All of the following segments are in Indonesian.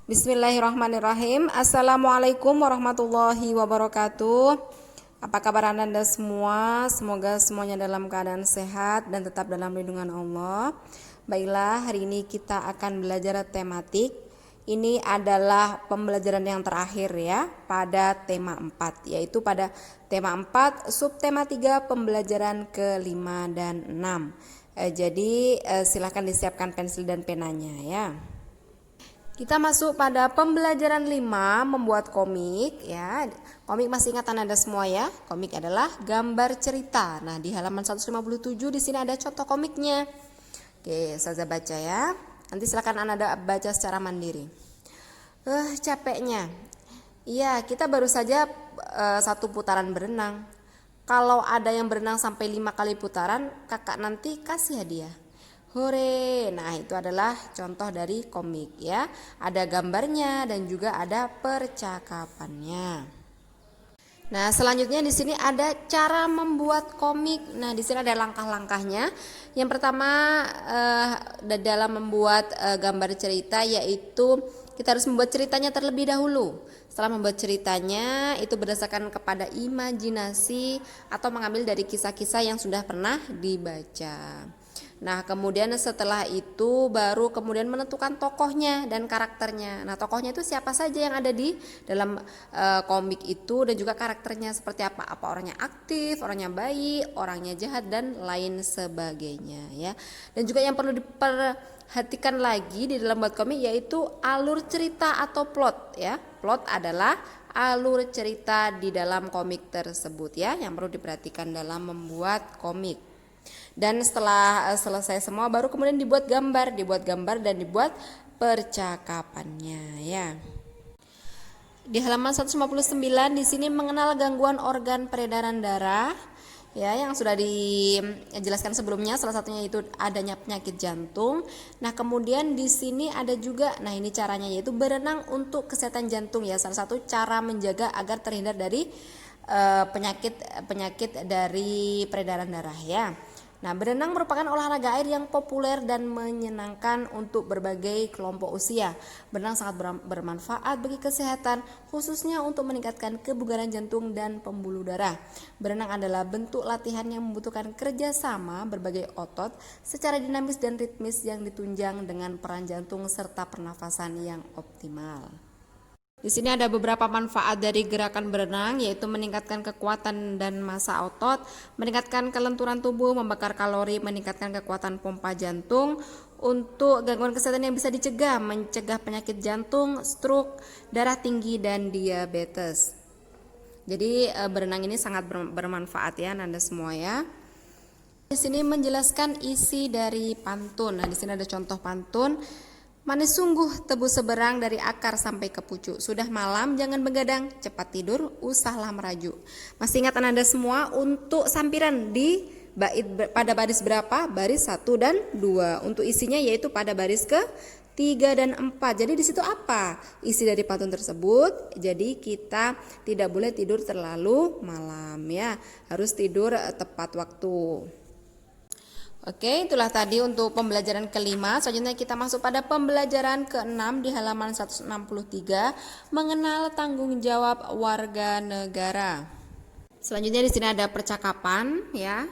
Bismillahirrahmanirrahim. Assalamualaikum warahmatullahi wabarakatuh. Apa kabar Anda semua? Semoga semuanya dalam keadaan sehat dan tetap dalam lindungan Allah. Baiklah, hari ini kita akan belajar tematik. Ini adalah pembelajaran yang terakhir ya pada tema 4, yaitu pada tema 4 subtema 3 pembelajaran ke-5 dan 6. Jadi silakan disiapkan pensil dan penanya ya. Kita masuk pada pembelajaran 5 membuat komik ya. Komik masih ingat Anda semua ya. Komik adalah gambar cerita. Nah, di halaman 157 di sini ada contoh komiknya. Oke, saya baca ya. Nanti silakan Anda baca secara mandiri. Capeknya. Iya, kita baru saja satu putaran berenang. Kalau ada yang berenang sampai 5 kali putaran, kakak nanti kasih hadiah. Hore. Nah, itu adalah contoh dari komik ya. Ada gambarnya dan juga ada percakapannya. Nah, selanjutnya di sini ada cara membuat komik. Nah, di sini ada langkah-langkahnya. Yang pertama dalam membuat gambar cerita yaitu kita harus membuat ceritanya terlebih dahulu. Setelah membuat ceritanya itu berdasarkan kepada imajinasi atau mengambil dari kisah-kisah yang sudah pernah dibaca. Nah, kemudian setelah itu baru kemudian menentukan tokohnya dan karakternya. Nah, tokohnya itu siapa saja yang ada di dalam komik itu dan juga karakternya seperti apa. Apa orangnya aktif, orangnya baik, orangnya jahat dan lain sebagainya ya. Dan juga yang perlu diperhatikan lagi di dalam buat komik yaitu alur cerita atau plot ya. Plot adalah alur cerita di dalam komik tersebut ya, yang perlu diperhatikan dalam membuat komik. Dan setelah selesai semua baru kemudian dibuat gambar dan dibuat percakapannya ya. Di halaman 159 di sini mengenal gangguan organ peredaran darah ya, yang sudah dijelaskan sebelumnya, salah satunya itu adanya penyakit jantung. Nah, kemudian di sini ada juga, nah ini caranya yaitu berenang untuk kesehatan jantung ya, salah satu cara menjaga agar terhindar dari penyakit dari peredaran darah ya. Nah, berenang merupakan olahraga air yang populer dan menyenangkan untuk berbagai kelompok usia. Berenang sangat bermanfaat bagi kesehatan, khususnya untuk meningkatkan kebugaran jantung dan pembuluh darah. Berenang adalah bentuk latihan yang membutuhkan kerjasama berbagai otot secara dinamis dan ritmis yang ditunjang dengan peran jantung serta pernafasan yang optimal. Di sini ada beberapa manfaat dari gerakan berenang, yaitu meningkatkan kekuatan dan massa otot, meningkatkan kelenturan tubuh, membakar kalori, meningkatkan kekuatan pompa jantung. Untuk gangguan kesehatan yang bisa dicegah, mencegah penyakit jantung, stroke, darah tinggi dan diabetes. Jadi berenang ini sangat bermanfaat ya Anda semua ya. Di sini menjelaskan isi dari pantun. Nah, di sini ada contoh pantun. Manis sungguh tebu seberang dari akar sampai ke pucuk. Sudah malam jangan begadang, cepat tidur usahlah merajuk. Masih ingat Anda semua untuk sampiran di bait pada baris berapa? Baris 1 dan 2. Untuk isinya yaitu pada baris ke 3 dan 4. Jadi di situ apa isi dari pantun tersebut? Jadi kita tidak boleh tidur terlalu malam ya. Harus tidur tepat waktu. Oke, itulah tadi untuk pembelajaran ke-5. Selanjutnya kita masuk pada pembelajaran ke-6 di halaman 163, mengenal tanggung jawab warga negara. Selanjutnya di sini ada percakapan ya.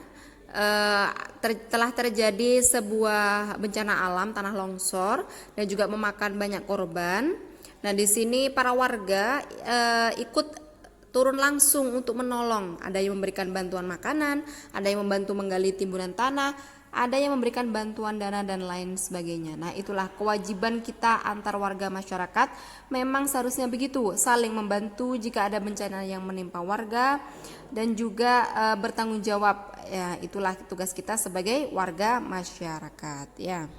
Telah terjadi sebuah bencana alam, tanah longsor dan juga memakan banyak korban. Nah, di sini para warga ikut turun langsung untuk menolong. Ada yang memberikan bantuan makanan, ada yang membantu menggali timbunan tanah, ada yang memberikan bantuan dana dan lain sebagainya. Nah, itulah kewajiban kita antar warga masyarakat. Memang seharusnya begitu, saling membantu jika ada bencana yang menimpa warga dan juga bertanggung jawab. Ya, itulah tugas kita sebagai warga masyarakat ya.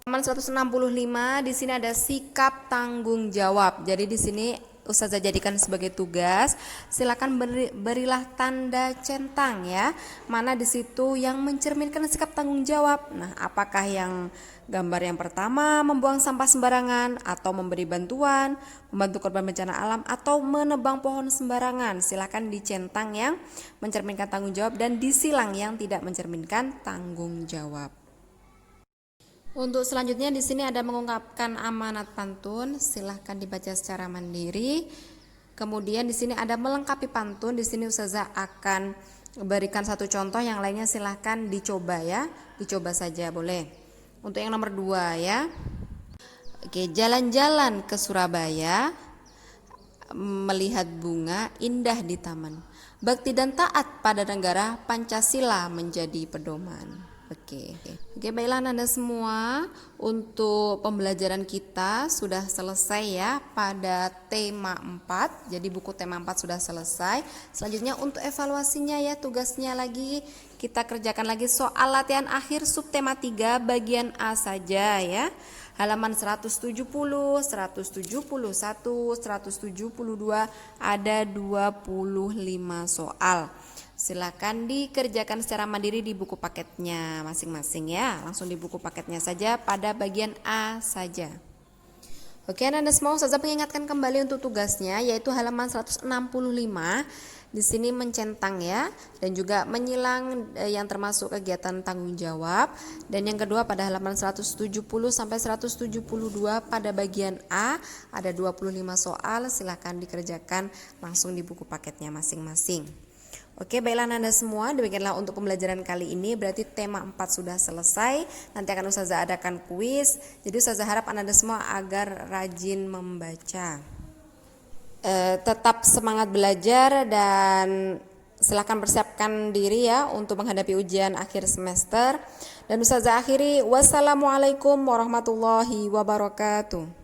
Halaman 165 di sini ada sikap tanggung jawab. Jadi di sini Ustazah jadikan sebagai tugas, silakan berilah tanda centang ya. Mana di situ yang mencerminkan sikap tanggung jawab. Nah, apakah yang gambar yang pertama membuang sampah sembarangan atau memberi bantuan, membantu korban bencana alam atau menebang pohon sembarangan? Silakan dicentang yang mencerminkan tanggung jawab dan disilang yang tidak mencerminkan tanggung jawab. Untuk selanjutnya di sini ada mengungkapkan amanat pantun, silahkan dibaca secara mandiri. Kemudian di sini ada melengkapi pantun, di sini Ustazah akan berikan satu contoh, yang lainnya silahkan dicoba ya, dicoba saja boleh. Untuk yang nomor 2 ya. Oke, jalan-jalan ke Surabaya, melihat bunga indah di taman. Bakti dan taat pada negara, Pancasila menjadi pedoman. Oke, baiklah Anda semua, untuk pembelajaran kita sudah selesai ya pada tema 4. Jadi buku tema 4 sudah selesai. Selanjutnya untuk evaluasinya ya, tugasnya lagi kita kerjakan lagi soal latihan akhir subtema 3 bagian A saja ya. Halaman 170, 171, 172 ada 25 soal. Silakan dikerjakan secara mandiri di buku paketnya masing-masing ya. Langsung di buku paketnya saja pada bagian A saja. Oke, Anda semua, Ustazah mengingatkan kembali untuk tugasnya, yaitu halaman 165. Di sini mencentang ya, dan juga menyilang yang termasuk kegiatan tanggung jawab. Dan yang kedua pada halaman 170 sampai 172 pada bagian A ada 25 soal. Silakan dikerjakan langsung di buku paketnya masing-masing. Oke, baiklah Anda semua, demikianlah untuk pembelajaran kali ini. Berarti tema 4 sudah selesai. Nanti akan Ustazah adakan kuis. Jadi Ustazah harap Anda semua agar rajin membaca. Tetap semangat belajar dan silakan persiapkan diri ya untuk menghadapi ujian akhir semester. Dan Ustazah akhiri, wassalamualaikum warahmatullahi wabarakatuh.